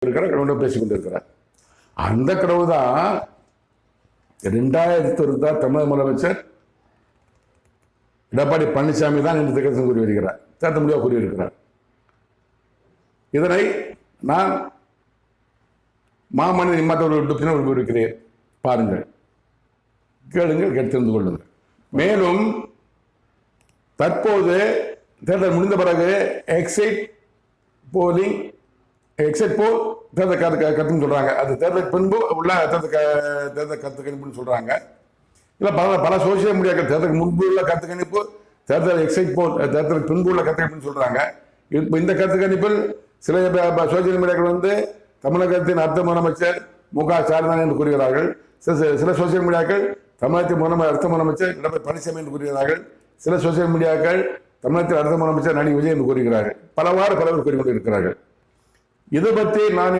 இருக்கிறார், கடவுளோட பேசிக் கொண்டிருக்கிறார். அந்த கடவுள் தான் 2001 தமிழக முதலமைச்சர் எடப்பாடி பழனிசாமி தான் என்று திகழ்ச்சி கூறி வருகிறார், தேர்தல் முடிவாக கூறியிருக்கிறார். இதனை நான் மாமனித மற்றவர்கள் இருக்கிறேன், பாருங்கள், கேளுங்கள், கேட்டு தெரிந்து கொள்ளுங்கள். மேலும் தற்போது தேர்தல் முடிந்த பிறகு எக்ஸிட் போல் தேர்தல் கருத்துன்னு சொல்றாங்க. அது தேர்தல் பின்பு உள்ள தேர்தல் கருத்து கணிப்புன்னு சொல்றாங்க. இல்ல பல சோசியல் மீடியாக்கள் தேர்தலுக்கு முன்பு உள்ள கருத்து கணிப்பு, தேர்தல் எக்ஸைட் போல் தேர்தலுக்கு பின்பு உள்ள கருத்து கணிப்புன்னு சொல்றாங்க. இப்போ இந்த கருத்து கணிப்பில் சில சோசியல் மீடியாக்கள் தமிழகத்தின் அடுத்த முதலமைச்சர் மு.க. ஸ்டாலின் தான் என்று கூறுகிறார்கள். சில சோசியல் மீடியாக்கள் தமிழகத்தின் அடுத்த முதலமைச்சர் எடப்பாடி பழனிசாமி என்று கூறுகிறார்கள். சில சோசியல் மீடியாக்கள் தமிழகத்தில் அடுத்த முதலமைச்சர் நடிகர் விஜய் என்று கூறுகிறார்கள். பலவாறு பலவர் கூறிக்கொண்டிருக்கிறார்கள். இது பற்றி நான்